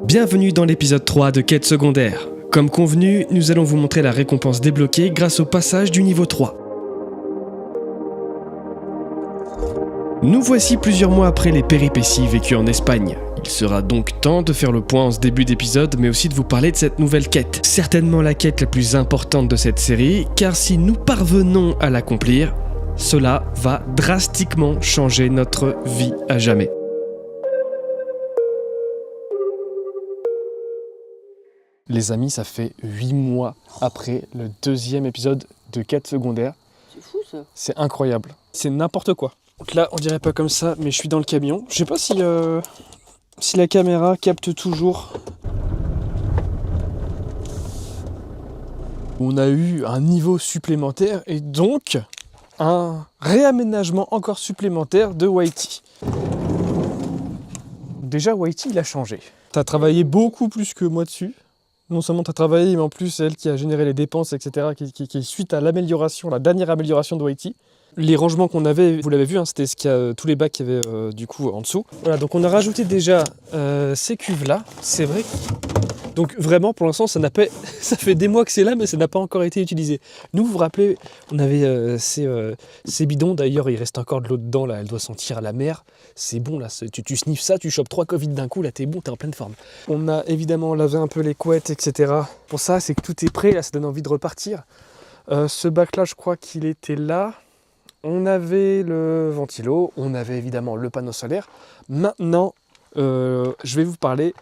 Bienvenue dans l'épisode 3 de Quête secondaire. Comme convenu, nous allons vous montrer la récompense débloquée grâce au passage du niveau 3. Nous voici plusieurs mois après les péripéties vécues en Espagne. Il sera donc temps de faire le point en ce début d'épisode, mais aussi de vous parler de cette nouvelle quête. Certainement la quête la plus importante de cette série, car si nous parvenons à l'accomplir, cela va drastiquement changer notre vie à jamais. Les amis, ça fait 8 mois après le deuxième épisode de Quête secondaire. C'est fou ça. C'est incroyable. C'est n'importe quoi. Donc là, on dirait pas comme ça, mais je suis dans le camion. Je sais pas si la caméra capte toujours. On a eu un niveau supplémentaire et donc un réaménagement encore supplémentaire de Whitey. Déjà, Whitey, il a changé. T'as travaillé beaucoup plus que moi dessus. Non seulement tu as travaillé, mais en plus c'est elle qui a généré les dépenses, etc., qui est suite à l'amélioration, la dernière amélioration de Whitey. Les rangements qu'on avait, vous l'avez vu, hein, c'était ce qu'il y a, tous les bacs qu'il y avait du coup en dessous. Voilà, donc on a rajouté déjà ces cuves-là, c'est vrai. Donc vraiment, pour l'instant, ça fait des mois que c'est là, mais ça n'a pas encore été utilisé. Nous, vous vous rappelez, on avait ces bidons, d'ailleurs, il reste encore de l'eau dedans, là, elle doit sentir la mer. C'est bon, là, tu sniffes ça, tu chopes 3 Covid d'un coup, là, t'es bon, t'es en pleine forme. On a évidemment lavé un peu les couettes, etc. Pour ça, c'est que tout est prêt, là, ça donne envie de repartir. Ce bac-là, je crois qu'il était là. On avait le ventilo, on avait évidemment le panneau solaire. Maintenant, je vais vous parler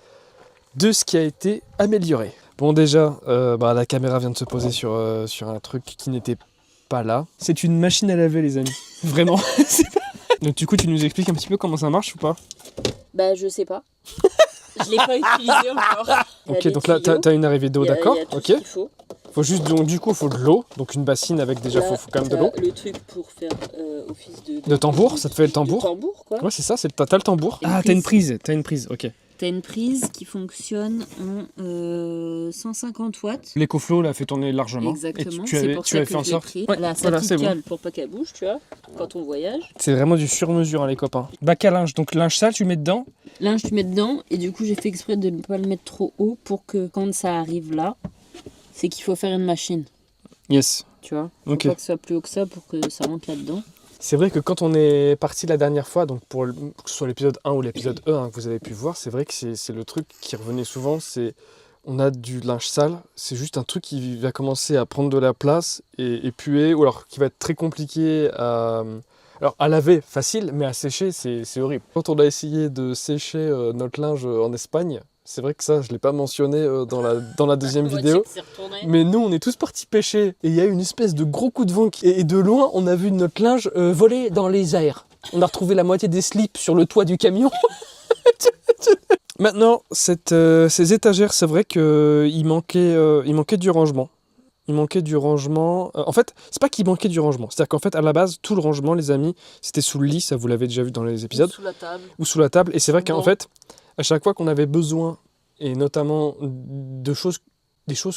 de ce qui a été amélioré. Bon, déjà, la caméra vient de se poser sur un truc qui n'était pas là. C'est une machine à laver, les amis. Vraiment. Donc du coup, tu nous expliques un petit peu comment ça marche ou pas ? Bah, je sais pas. Je l'ai pas utilisé encore. Ok, donc là, t'as une arrivée d'eau, d'accord ? Il y a tout Ok. ce qu'il faut. Faut juste, donc du coup, faut de l'eau. Donc une bassine avec déjà, faut quand même de l'eau. Le truc pour faire office de tambour, ça te fait le tambour ? De tambour, quoi. Ouais, c'est ça, t'as le tambour. Ah, t'as une prise, ok. T'as une prise qui fonctionne en 150 watts. L'EcoFlow l'a fait tourner largement. Exactement, Et c'est pour ça que fait en je l'ai sorte. pris. Ouais, Là, ça voilà, c'est cale bon. pour pas qu'elle bouge, tu vois, quand on voyage. C'est vraiment du sur-mesure, hein, les copains. Bac à linge, donc linge sale, tu mets dedans. Linge, tu mets dedans, et du coup, j'ai fait exprès de ne pas le mettre trop haut pour que quand ça arrive là, c'est qu'il faut faire une machine. Yes. Tu vois, faut Ok. pas que ce soit plus haut que ça pour que ça rentre là-dedans. C'est vrai que quand on est parti la dernière fois, donc que ce soit l'épisode 1 ou l'épisode E que vous avez pu voir, c'est vrai que c'est le truc qui revenait souvent, c'est on a du linge sale, c'est juste un truc qui va commencer à prendre de la place et puer, ou alors qui va être très compliqué à laver, facile, mais à sécher, c'est horrible. Quand on a essayé de sécher notre linge en Espagne, c'est vrai que ça, je ne l'ai pas mentionné dans la deuxième vidéo. Mais nous, on est tous partis pêcher. Et il y a eu une espèce de gros coup de vent. Et de loin, on a vu notre linge voler dans les airs. On a retrouvé la moitié des slips sur le toit du camion. Maintenant, ces étagères, c'est vrai qu'il manquait du rangement. Il manquait du rangement. En fait, c'est pas qu'il manquait du rangement. C'est-à-dire qu'en fait, à la base, tout le rangement, les amis, c'était sous le lit. Ça, vous l'avez déjà vu dans les épisodes. Ou sous la table. Et c'est vrai qu'en fait, à chaque fois qu'on avait besoin, et notamment des choses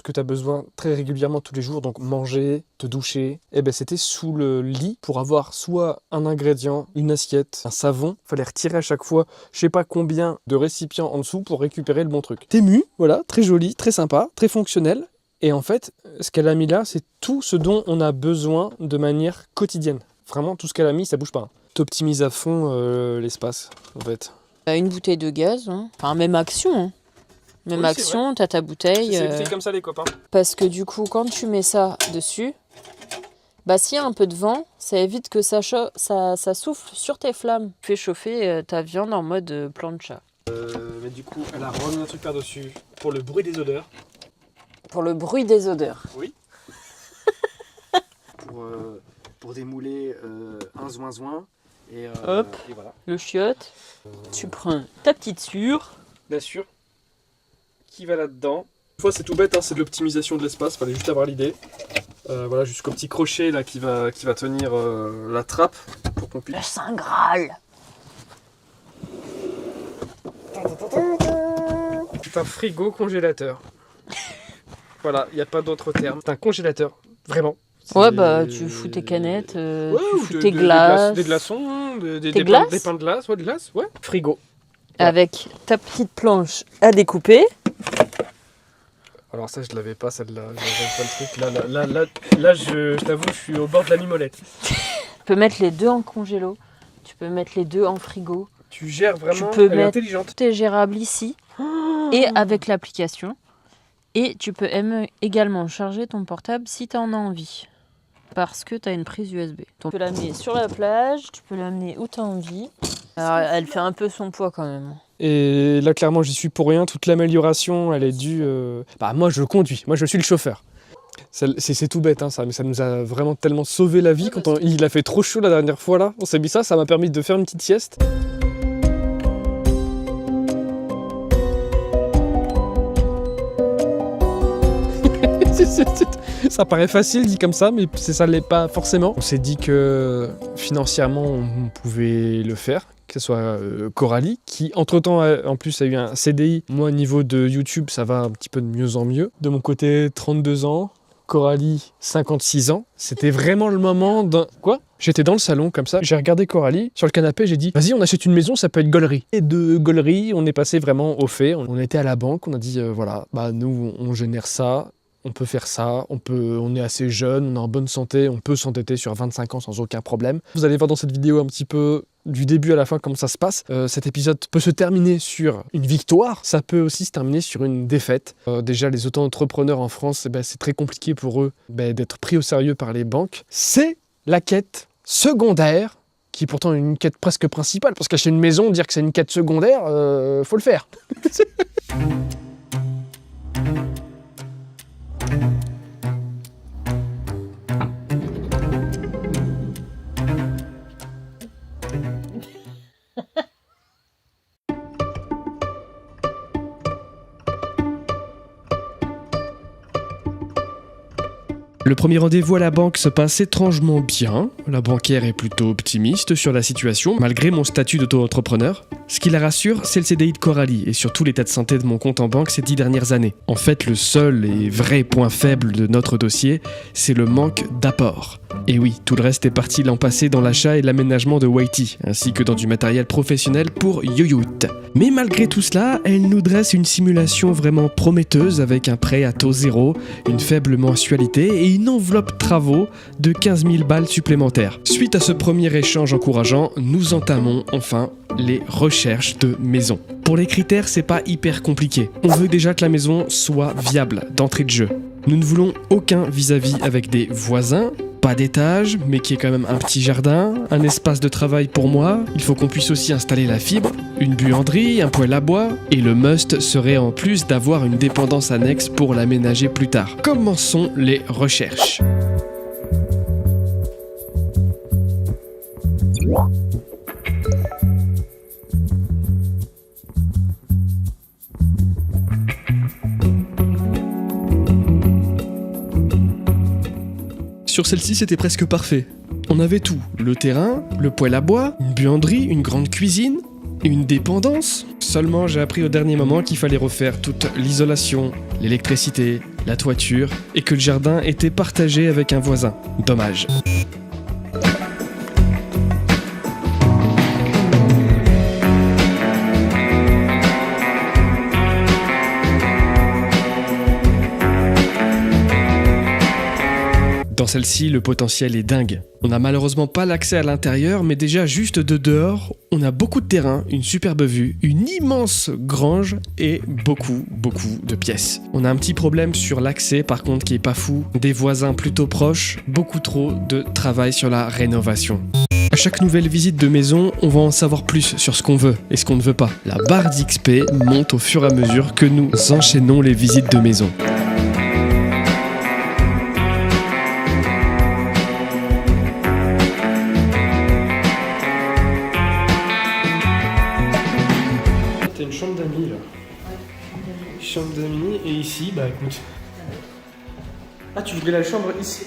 que tu as besoin très régulièrement tous les jours, donc manger, te doucher, c'était sous le lit pour avoir soit un ingrédient, une assiette, un savon. Fallait retirer à chaque fois, je sais pas combien de récipients en dessous pour récupérer le bon truc. Tému, voilà, très joli, très sympa, très fonctionnel. Et en fait, ce qu'elle a mis là, c'est tout ce dont on a besoin de manière quotidienne. Vraiment, tout ce qu'elle a mis, ça bouge pas. T'optimises à fond l'espace, en fait. Une bouteille de gaz, hein. Enfin, même action. Hein. Même Oui, action, t'as ta bouteille. C'est pris comme ça, les copains. Parce que du coup, quand tu mets ça dessus, s'il y a un peu de vent, ça évite que ça souffle sur tes flammes. Tu fais chauffer ta viande en mode plancha. Mais du coup, elle a remis un truc par-dessus pour le bruit des odeurs. Pour le bruit des odeurs. Oui. pour démouler un zoin. Hop. Et voilà. Le chiotte. Tu prends ta petite sûre. Bien sûr. Qui va là-dedans. Une fois, c'est tout bête, c'est de l'optimisation de l'espace. Fallait juste avoir l'idée. Voilà, jusqu'au petit crochet là qui va tenir la trappe pour qu'on puisse. Le Saint Graal. C'est un frigo congélateur. Voilà, il n'y a pas d'autre terme. C'est un congélateur, vraiment. Ouais, tu fous tes canettes, tu fous tes glaces. Des glaçons, des glaces pains de glace, de glace, ouais. Frigo. avec ta petite planche à découper. Alors ça, je l'avais pas, celle-là. J'avais pas le truc. Là, je t'avoue, je suis au bord de la mimolette. Tu peux mettre les deux en congélo. Tu peux mettre les deux en frigo. Tu gères vraiment, tu peux elle est mettre... intelligente. Tout est gérable ici et avec l'application. Et tu peux également charger ton portable si tu en as envie. Parce que tu as une prise USB. Donc, tu peux l'amener sur la plage, tu peux l'amener où tu as envie. Alors, elle fait un peu son poids quand même. Et là, clairement, j'y suis pour rien. Toute l'amélioration, elle est due... moi, je conduis. Moi, je suis le chauffeur. C'est tout bête, hein, ça, mais ça nous a vraiment tellement sauvé la vie. Quand il a fait trop chaud la dernière fois, là, on s'est mis ça m'a permis de faire une petite sieste. Ça paraît facile dit comme ça, mais ça l'est pas forcément. On s'est dit que financièrement, on pouvait le faire. Que ce soit Coralie, qui entre-temps en plus a eu un CDI. Moi, au niveau de YouTube, ça va un petit peu de mieux en mieux. De mon côté, 32 ans. Coralie, 56 ans. C'était vraiment le moment d'un... Quoi ? J'étais dans le salon comme ça, j'ai regardé Coralie sur le canapé, j'ai dit vas-y on achète une maison, ça peut être Gollery. Et de Gollery, on est passé vraiment au fait. On était à la banque, on a dit voilà, nous on génère ça. On peut faire ça, on est assez jeune, on est en bonne santé, on peut s'endetter sur 25 ans sans aucun problème. Vous allez voir dans cette vidéo un petit peu du début à la fin comment ça se passe. Cet épisode peut se terminer sur une victoire, ça peut aussi se terminer sur une défaite. Déjà les auto-entrepreneurs en France, c'est très compliqué pour eux d'être pris au sérieux par les banques. C'est la quête secondaire, qui est pourtant une quête presque principale, parce qu'acheter une maison, dire que c'est une quête secondaire, faut le faire. Le premier rendez-vous à la banque se passe étrangement bien. La banquière est plutôt optimiste sur la situation, malgré mon statut d'auto-entrepreneur. Ce qui la rassure, c'est le CDI de Coralie et surtout l'état de santé de mon compte en banque ces 10 dernières années. En fait, le seul et vrai point faible de notre dossier, c'est le manque d'apport. Et oui, tout le reste est parti l'an passé dans l'achat et l'aménagement de Whitey, ainsi que dans du matériel professionnel pour Yoyoot. Mais malgré tout cela, elle nous dresse une simulation vraiment prometteuse avec un prêt à taux zéro, une faible mensualité et une enveloppe travaux de 15 000 balles supplémentaires. Suite à ce premier échange encourageant, nous entamons enfin les recherches de maison. Pour les critères, c'est pas hyper compliqué. On veut déjà que la maison soit viable d'entrée de jeu. Nous ne voulons aucun vis-à-vis avec des voisins, pas d'étage, mais qui est quand même un petit jardin, un espace de travail pour moi, il faut qu'on puisse aussi installer la fibre, une buanderie, un poêle à bois, et le must serait en plus d'avoir une dépendance annexe pour l'aménager plus tard. Commençons les recherches. Sur celle-ci, c'était presque parfait. On avait tout, le terrain, le poêle à bois, une buanderie, une grande cuisine, une dépendance. Seulement, j'ai appris au dernier moment qu'il fallait refaire toute l'isolation, l'électricité, la toiture, et que le jardin était partagé avec un voisin. Dommage. Dans celle-ci, le potentiel est dingue. On n'a malheureusement pas l'accès à l'intérieur, mais déjà juste de dehors, on a beaucoup de terrain, une superbe vue, une immense grange et beaucoup de pièces. On a un petit problème sur l'accès par contre qui est pas fou, des voisins plutôt proches, beaucoup trop de travail sur la rénovation. À chaque nouvelle visite de maison, on va en savoir plus sur ce qu'on veut et ce qu'on ne veut pas. La barre d'XP monte au fur et à mesure que nous enchaînons les visites de maison. Une chambre d'amis là. Ouais, chambre d'amis et ici, écoute. Ah, tu voudrais la chambre ici?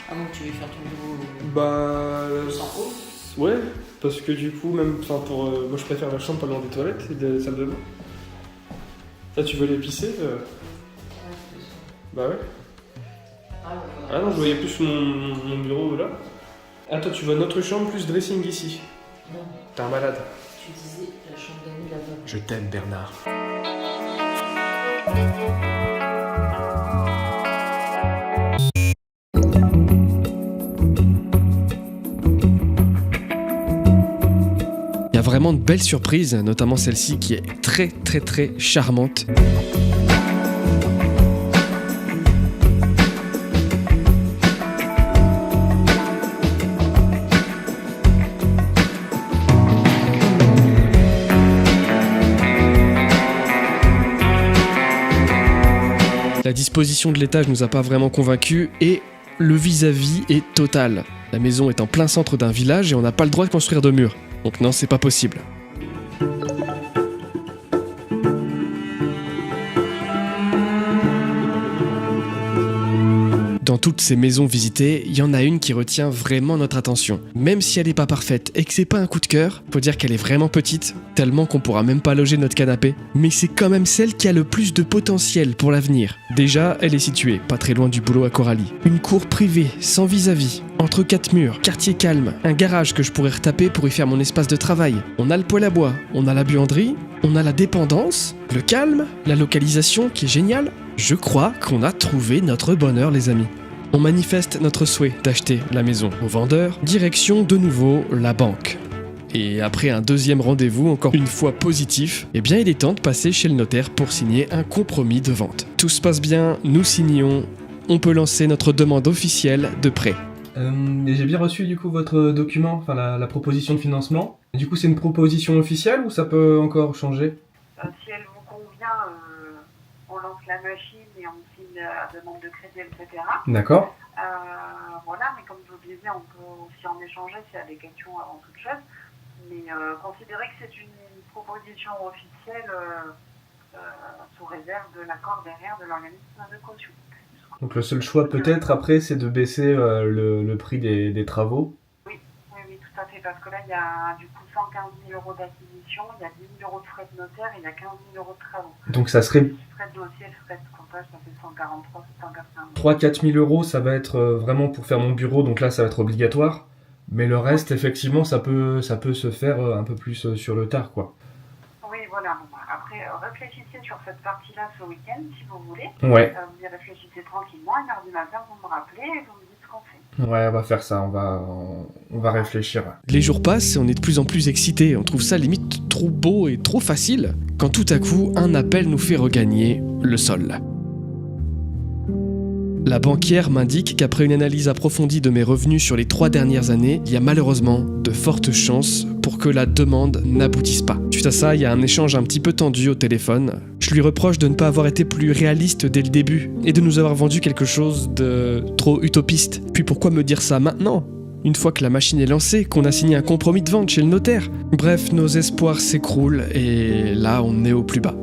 Ah bon, tu veux faire ton bureau sans eau? Ouais, parce que du coup, même pour. Moi je préfère la chambre pas loin des toilettes et de la salle de bain. Là, tu veux l'épicer Bah ouais. Ah non, je voyais plus mon bureau là. Ah, toi, tu veux notre chambre plus dressing ici? Non. T'es un malade. Tu disais la chambre d'amis lavabo. Je t'aime, Bernard. Il y a vraiment de belles surprises, notamment celle-ci qui est très très très charmante. La disposition de l'étage nous a pas vraiment convaincus et le vis-à-vis est total. La maison est en plein centre d'un village et on n'a pas le droit de construire de murs. Donc non, c'est pas possible. Dans toutes ces maisons visitées, il y en a une qui retient vraiment notre attention. Même si elle n'est pas parfaite et que c'est pas un coup de cœur, faut dire qu'elle est vraiment petite, tellement qu'on pourra même pas loger notre canapé. Mais c'est quand même celle qui a le plus de potentiel pour l'avenir. Déjà, elle est située pas très loin du boulot à Coralie. Une cour privée, sans vis-à-vis, entre 4 murs, quartier calme, un garage que je pourrais retaper pour y faire mon espace de travail. On a le poêle à bois, on a la buanderie, on a la dépendance, le calme, la localisation qui est géniale. Je crois qu'on a trouvé notre bonheur, les amis. On manifeste notre souhait d'acheter la maison au vendeur, direction de nouveau la banque. Et après un deuxième rendez-vous, encore une fois positif, eh bien il est temps de passer chez le notaire pour signer un compromis de vente. Tout se passe bien, nous signons, on peut lancer notre demande officielle de prêt. J'ai bien reçu du coup votre document, enfin la proposition de financement. Du coup c'est une proposition officielle ou ça peut encore changer? Si elle vous convient, on lance la machine et on signe la demande de crédit, etc. D'accord. Voilà, mais comme je vous le disais, on peut aussi en échanger s'il y a des questions avant toute chose. Mais considérez que c'est une proposition officielle sous réserve de l'accord derrière de l'organisme de caution. Donc le seul choix peut-être après c'est de baisser le prix des travaux. Oui, tout à fait, parce que là il y a du coup 115 000 euros d'acquisition, il y a 10 000 euros de frais de notaire et il y a 15 000 euros de travaux. Donc ça serait Frais de dossier, frais de comptage, ça fait 143, 180 3-4 000 euros, ça va être vraiment pour faire mon bureau, donc là ça va être obligatoire. Mais le reste, effectivement, ça peut se faire un peu plus sur le tard, quoi. Oui, voilà. Bon, après, réfléchissez sur cette partie-là ce week-end, si vous voulez. Ouais. Vous y réfléchissez tranquillement, et mardi matin, vous me rappelez et vous me dites ce qu'on fait. Ouais, on va faire ça, on va réfléchir. Les jours passent et on est de plus en plus excités. On trouve ça limite trop beau et trop facile. Quand tout à coup, un appel nous fait regagner le sol. La banquière m'indique qu'après une analyse approfondie de mes revenus sur les 3 dernières années, il y a malheureusement de fortes chances pour que la demande n'aboutisse pas. Suite à ça, il y a un échange un petit peu tendu au téléphone. Je lui reproche de ne pas avoir été plus réaliste dès le début et de nous avoir vendu quelque chose de trop utopiste. Puis pourquoi me dire ça maintenant ? Une fois que la machine est lancée, qu'on a signé un compromis de vente chez le notaire. Bref, nos espoirs s'écroulent et là, on est au plus bas.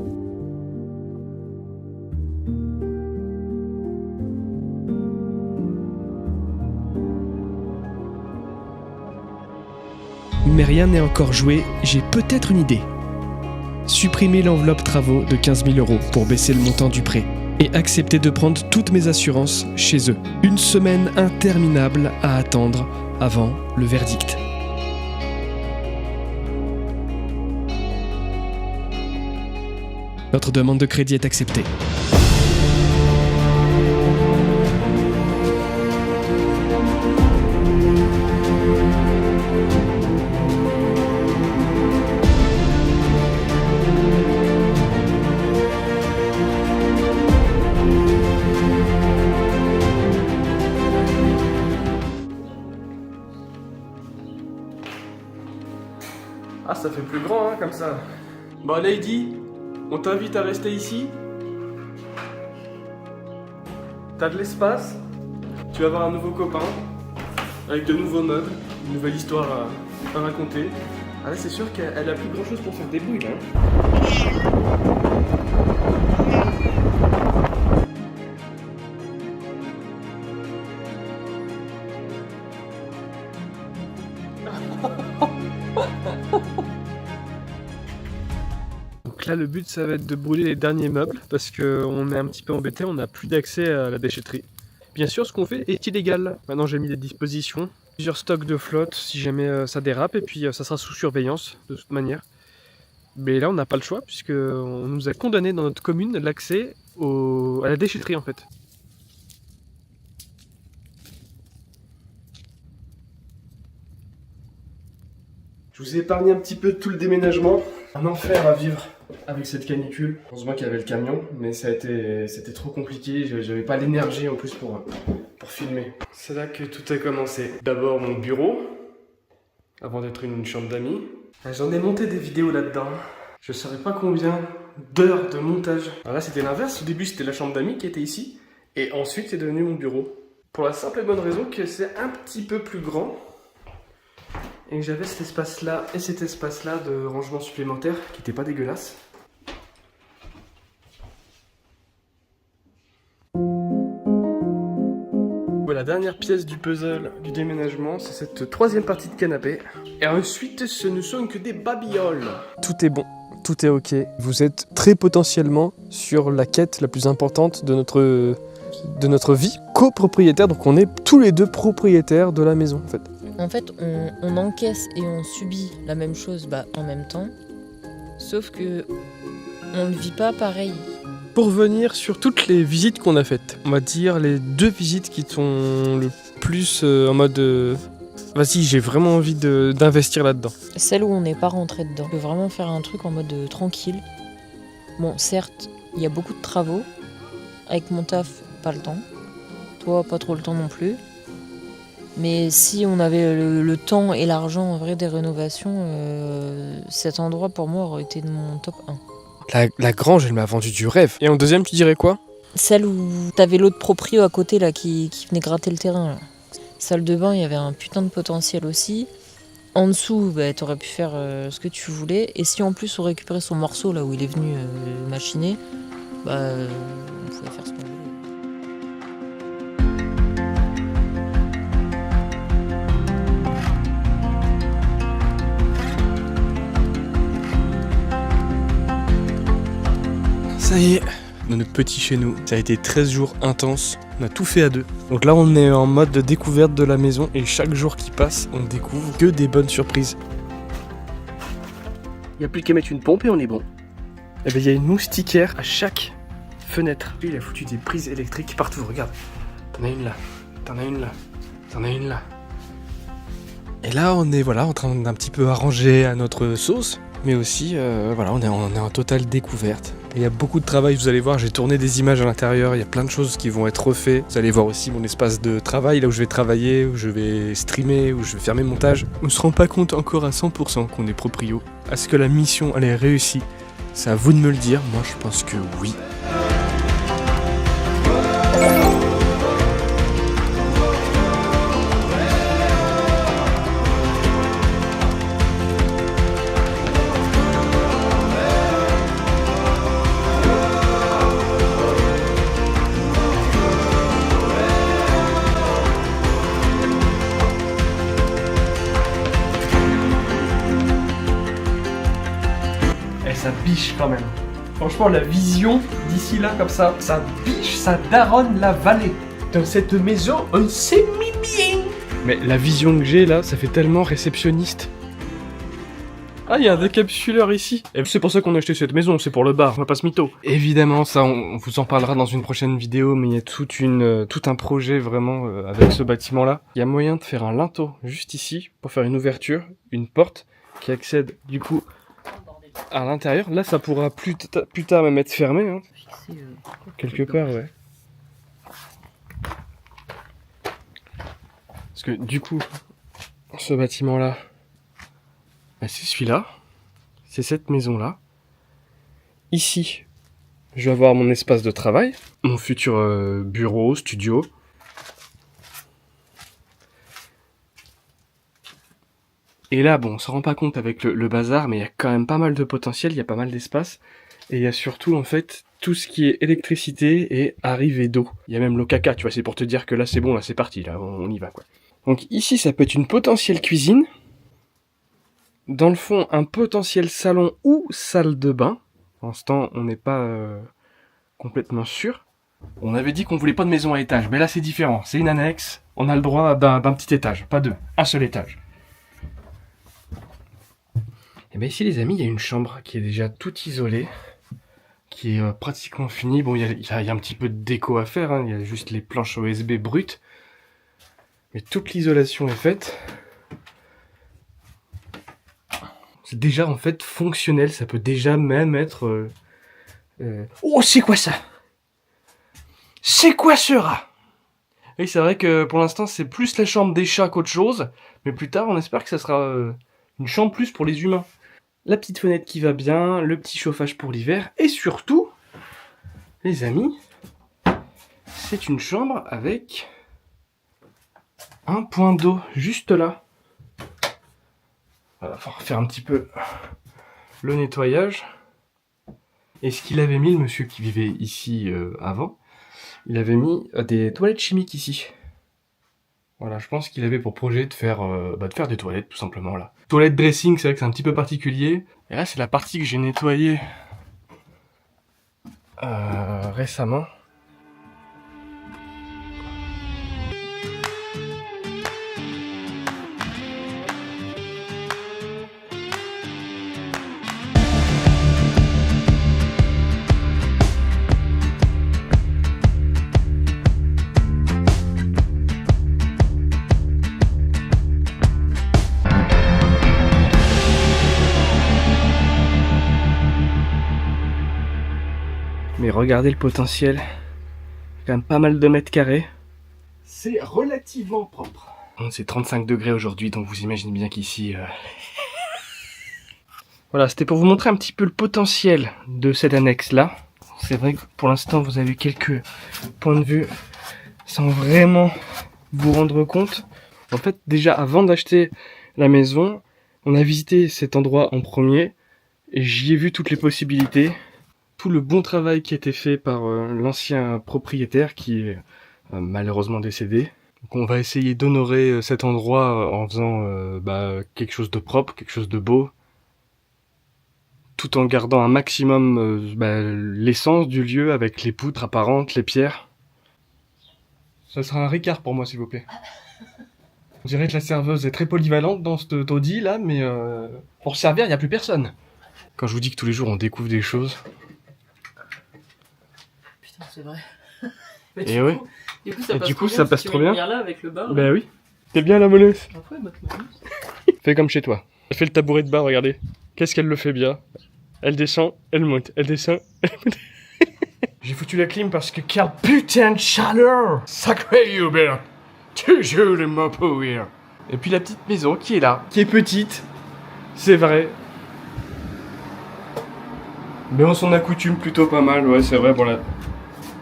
Mais rien n'est encore joué, j'ai peut-être une idée. Supprimer l'enveloppe travaux de 15 000 euros pour baisser le montant du prêt et accepter de prendre toutes mes assurances chez eux. Une semaine interminable à attendre avant le verdict. Notre demande de crédit est acceptée. Ah, ça fait plus grand, hein, comme ça. Bon, Lady, on t'invite à rester ici. T'as de l'espace. Tu vas avoir un nouveau copain. Avec de nouveaux meubles. Une nouvelle histoire à raconter. Ah là, c'est sûr qu'elle a plus grand chose pour faire des bruits, là. Donc là, le but, ça va être de brûler les derniers meubles parce qu'on est un petit peu embêté, on n'a plus d'accès à la déchetterie. Bien sûr, ce qu'on fait est illégal. Maintenant, j'ai mis des dispositions Plusieurs stocks de flotte si jamais ça dérape, et puis ça sera sous surveillance de toute manière. Mais là on n'a pas le choix puisque on nous a condamné dans notre commune l'accès à la déchetterie en fait. Je vous ai épargné un petit peu tout le déménagement. Un enfer à vivre avec cette canicule. Heureusement qu'il y avait le camion, mais c'était trop compliqué. J'avais pas l'énergie en plus pour filmer. C'est là que tout a commencé. D'abord mon bureau, avant d'être une chambre d'amis. J'en ai monté des vidéos là-dedans. Je ne saurais pas combien d'heures de montage. Alors là c'était l'inverse. Au début c'était la chambre d'amis qui était ici. Et ensuite c'est devenu mon bureau. Pour la simple et bonne raison que c'est un petit peu plus grand. Et que j'avais cet espace-là et cet espace-là de rangement supplémentaire qui n'était pas dégueulasse. Voilà, la dernière pièce du puzzle du déménagement, c'est cette troisième partie de canapé. Et ensuite, ce ne sont que des babioles. Tout est bon, tout est ok. Vous êtes très potentiellement sur la quête la plus importante de notre vie, copropriétaire. Donc on est tous les deux propriétaires de la maison en fait. En fait, on encaisse et on subit la même chose en même temps, sauf que on ne vit pas pareil. Pour revenir sur toutes les visites qu'on a faites, on va dire les 2 visites qui sont le plus en mode vas-y, j'ai vraiment envie d'investir là-dedans. Celle où on n'est pas rentré dedans. On peut vraiment faire un truc en mode tranquille. Bon, certes, il y a beaucoup de travaux. Avec mon taf, pas le temps. Toi, pas trop le temps non plus. Mais si on avait le temps et l'argent en vrai des rénovations, cet endroit pour moi aurait été de mon top 1. La grange, elle m'a vendu du rêve. Et en deuxième, tu dirais quoi? Celle où t'avais l'autre proprio à côté là qui venait gratter le terrain. Là. Salle de bain, il y avait un putain de potentiel aussi. En dessous, t'aurais pu faire ce que tu voulais. Et si en plus on récupérait son morceau là où il est venu machiner, on pouvait faire ce qu'on voulait. Ça y est, dans notre petit chez nous, ça a été 13 jours intenses, on a tout fait à 2. Donc là on est en mode de découverte de la maison et chaque jour qui passe, on découvre que des bonnes surprises. Il n'y a plus qu'à mettre une pompe et on est bon. Et il y a une moustiquaire à chaque fenêtre. Lui il a foutu des prises électriques partout, regarde. T'en as une là, t'en as une là, t'en as une là. Et là on est en train d'un petit peu arranger à notre sauce. Mais aussi, on est en totale découverte. Il y a beaucoup de travail, vous allez voir, j'ai tourné des images à l'intérieur, il y a plein de choses qui vont être refaites. Vous allez voir aussi mon espace de travail, là où je vais travailler, où je vais streamer, où je vais faire mes montages. On ne se rend pas compte encore à 100% qu'on est proprio. Est-ce que la mission, elle est réussie? C'est à vous de me le dire, moi je pense que oui. Ça biche quand même. Franchement, la vision d'ici là, comme ça biche, ça daronne la vallée. Dans cette maison, on s'est mis bien. Mais la vision que j'ai là, ça fait tellement réceptionniste. Ah, il y a un décapsuleur ici. Et c'est pour ça qu'on a acheté cette maison, c'est pour le bar, on va pas se mytho. Évidemment, ça, on vous en parlera dans une prochaine vidéo, mais il y a tout un projet vraiment avec ce bâtiment-là. Il y a moyen de faire un linteau juste ici pour faire une ouverture, une porte qui accède du coup à l'intérieur. Là, ça pourra plus tard même être fermé. Hein. Quelque part, ouais. Parce que du coup, ce bâtiment-là, c'est celui-là. C'est cette maison-là. Ici, je vais avoir mon espace de travail, mon futur bureau, studio. Et là, bon, on se rend pas compte avec le bazar, mais il y a quand même pas mal de potentiel, il y a pas mal d'espace. Et il y a surtout, en fait, tout ce qui est électricité et arrivée d'eau. Il y a même l'eau caca, tu vois, c'est pour te dire que là, c'est bon, là, c'est parti, là, on y va, quoi. Donc ici, ça peut être une potentielle cuisine. Dans le fond, un potentiel salon ou salle de bain. En ce temps, on n'est pas complètement sûr. On avait dit qu'on voulait pas de maison à étage, mais là, c'est différent. C'est une annexe. on a le droit d'un petit étage, pas deux, un seul étage. Et bien ici les amis, il y a une chambre qui est déjà toute isolée, qui est pratiquement finie. Bon, il y a un petit peu de déco à faire, hein. Il y a juste les planches OSB brutes, mais toute l'isolation est faite. C'est déjà en fait fonctionnel, ça peut déjà même être... Oh, c'est quoi ça? C'est quoi ce rat? Oui, c'est vrai que pour l'instant c'est plus la chambre des chats qu'autre chose, mais plus tard on espère que ça sera une chambre plus pour les humains. La petite fenêtre qui va bien, le petit chauffage pour l'hiver, et surtout, les amis, c'est une chambre avec un point d'eau juste là. Voilà, faut refaire un petit peu le nettoyage. Et ce qu'il avait mis, le monsieur qui vivait ici avant, il avait mis des toilettes chimiques ici. Voilà, je pense qu'il avait pour projet de faire des toilettes, tout simplement, là. Toilette dressing, c'est vrai que c'est un petit peu particulier. Et là, c'est la partie que j'ai nettoyée récemment. Mais regardez le potentiel, quand même pas mal de mètres carrés. C'est relativement propre. C'est 35 degrés aujourd'hui, donc vous imaginez bien qu'ici... Voilà, c'était pour vous montrer un petit peu le potentiel de cette annexe-là. C'est vrai que pour l'instant, vous avez quelques points de vue sans vraiment vous rendre compte. En fait, déjà, avant d'acheter la maison, on a visité cet endroit en premier et j'y ai vu toutes les possibilités. Tout le bon travail qui a été fait par l'ancien propriétaire qui est malheureusement décédé. Donc on va essayer d'honorer cet endroit en faisant quelque chose de propre, quelque chose de beau, tout en gardant un maximum l'essence du lieu avec les poutres apparentes, les pierres. Ça sera un Ricard pour moi s'il vous plaît. On dirait que la serveuse est très polyvalente dans ce taudis là, mais pour servir il n'y a plus personne. Quand je vous dis que tous les jours on découvre des choses... C'est vrai. Et ouais. Du coup, ça passe trop bien. Là avec le bar. Bah oui. T'es bien la molleuse. Après, maintenant. Fais comme chez toi. Elle fait le tabouret de bar, regardez. Qu'est-ce qu'elle le fait bien. Elle descend, elle monte. Elle descend, elle monte. J'ai foutu la clim parce que quelle putain de chaleur. Sacré Hubert. Toujours le mot pourrir. Et puis la petite maison qui est là. Qui est petite. C'est vrai. Mais on s'en accoutume plutôt pas mal. Ouais, c'est vrai. Bon,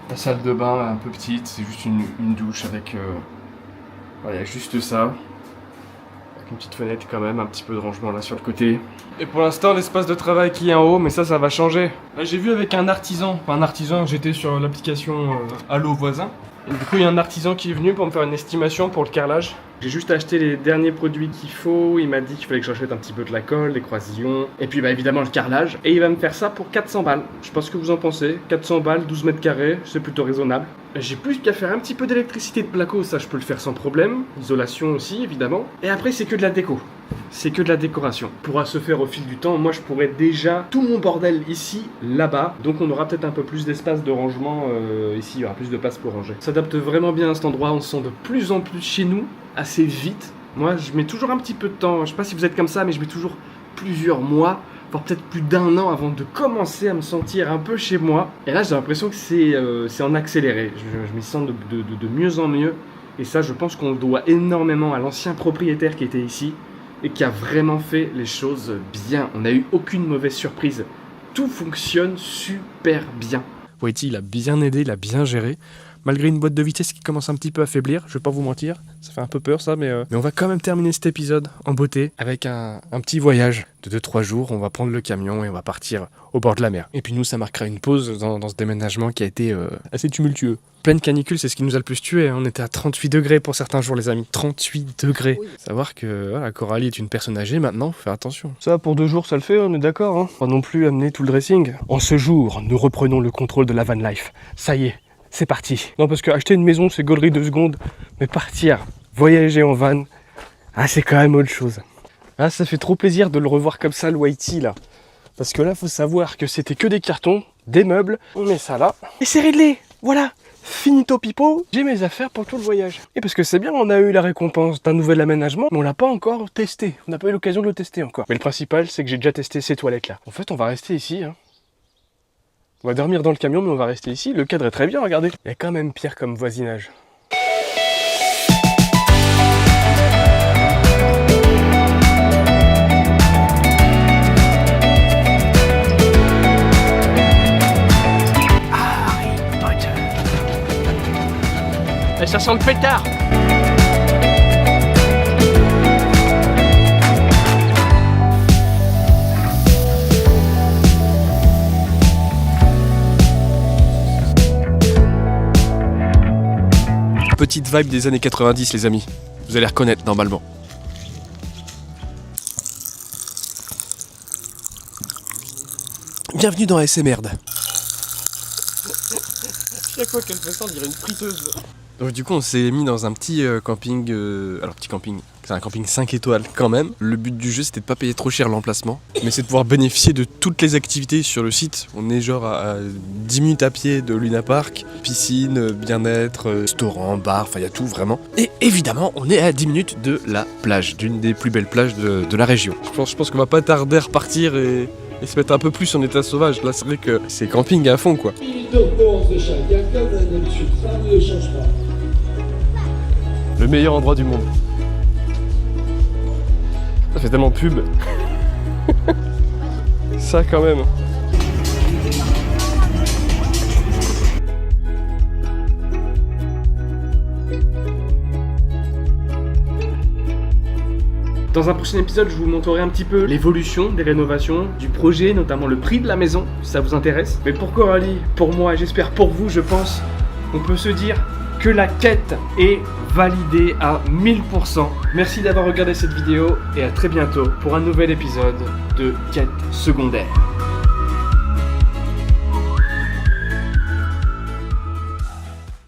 la salle de bain est un peu petite, c'est juste une douche avec... Voilà, juste ça. Avec une petite fenêtre quand même, un petit peu de rangement là sur le côté. Et pour l'instant, l'espace de travail qui est en haut, mais ça va changer. Là, j'ai vu avec un artisan, j'étais sur l'application Allo Voisin. Et du coup, il y a un artisan qui est venu pour me faire une estimation pour le carrelage. J'ai juste acheté les derniers produits qu'il faut. Il m'a dit qu'il fallait que j'achète un petit peu de la colle, des croisillons. Et puis évidemment le carrelage. Et il va me faire ça pour 400 balles. Je sais pas ce que vous en pensez. 400 balles, 12 mètres carrés, c'est plutôt raisonnable. J'ai plus qu'à faire un petit peu d'électricité de placo. Ça, je peux le faire sans problème. Isolation aussi, évidemment. Et après, c'est que de la déco. C'est que de la décoration. Pourra se faire au fil du temps. Moi, je pourrais déjà tout mon bordel ici, là-bas. Donc, on aura peut-être un peu plus d'espace de rangement ici. Il y aura plus de place pour ranger. Ça s'adapte vraiment bien à cet endroit. On se sent de plus en plus chez nous, assez vite. Moi, je mets toujours un petit peu de temps. Je sais pas si vous êtes comme ça, mais je mets toujours plusieurs mois, voire peut-être plus d'un an avant de commencer à me sentir un peu chez moi. Et là, j'ai l'impression que c'est en accéléré. Je me sens de mieux en mieux. Et ça, je pense qu'on le doit énormément à l'ancien propriétaire qui était ici et qui a vraiment fait les choses bien. On n'a eu aucune mauvaise surprise. Tout fonctionne super bien. Whitey, il a bien aidé, il a bien géré. Malgré une boîte de vitesse qui commence un petit peu à faiblir, je vais pas vous mentir, ça fait un peu peur ça, mais on va quand même terminer cet épisode en beauté avec un petit voyage de 2-3 jours. On va prendre le camion et on va partir au bord de la mer. Et puis nous, ça marquera une pause dans ce déménagement qui a été assez tumultueux. Pleine canicule, c'est ce qui nous a le plus tué. On était à 38 degrés pour certains jours, les amis. 38 degrés. Oui. Savoir que voilà, Coralie est une personne âgée maintenant, faut faire attention. Ça, pour 2 jours, ça le fait, on est d'accord. Pas non plus amener tout le dressing. En ce jour, nous reprenons le contrôle de la van life. Ça y est. c'est parti. Non, parce que acheter une maison, c'est gaulerie 2 secondes. Mais partir, voyager en van, ah, c'est quand même autre chose. Ah, ça fait trop plaisir de le revoir comme ça, le Waiiti, là. Parce que là, faut savoir que c'était que des cartons, des meubles. On met ça là. Et c'est réglé. Voilà. Finito pipo, j'ai mes affaires pour tout le voyage. Et parce que c'est bien, on a eu la récompense d'un nouvel aménagement, mais on l'a pas encore testé. On n'a pas eu l'occasion de le tester encore. Mais le principal, c'est que j'ai déjà testé ces toilettes-là. En fait, on va rester ici, hein. On va dormir dans le camion, mais on va rester ici. Le cadre est très bien, regardez. Il y a quand même pire comme voisinage. Et ça sent le pétard. Petite vibe des années 90 les amis, vous allez reconnaître normalement. Bienvenue dans SMRD. Chaque fois qu'elle fait ça on dirait une friteuse. Donc du coup on s'est mis dans un petit camping, alors petit camping, c'est un camping 5 étoiles quand même. Le but du jeu c'était de pas payer trop cher l'emplacement, mais c'est de pouvoir bénéficier de toutes les activités sur le site. On est genre à 10 minutes à pied de Luna Park, piscine, bien-être, restaurant, bar, enfin il y a tout vraiment. Et évidemment on est à 10 minutes de la plage, d'une des plus belles plages de la région. Je pense qu'on va pas tarder à repartir et se mettre un peu plus en état sauvage. Là c'est vrai que c'est camping à fond quoi. Le meilleur endroit du monde. Ça fait tellement de pub. Ça quand même. Dans un prochain épisode, je vous montrerai un petit peu l'évolution des rénovations, du projet, notamment le prix de la maison, si ça vous intéresse. Mais pour Coralie, pour moi, et j'espère pour vous, je pense qu'on peut se dire que la quête est validée à 1000%. Merci d'avoir regardé cette vidéo et à très bientôt pour un nouvel épisode de Quête secondaire.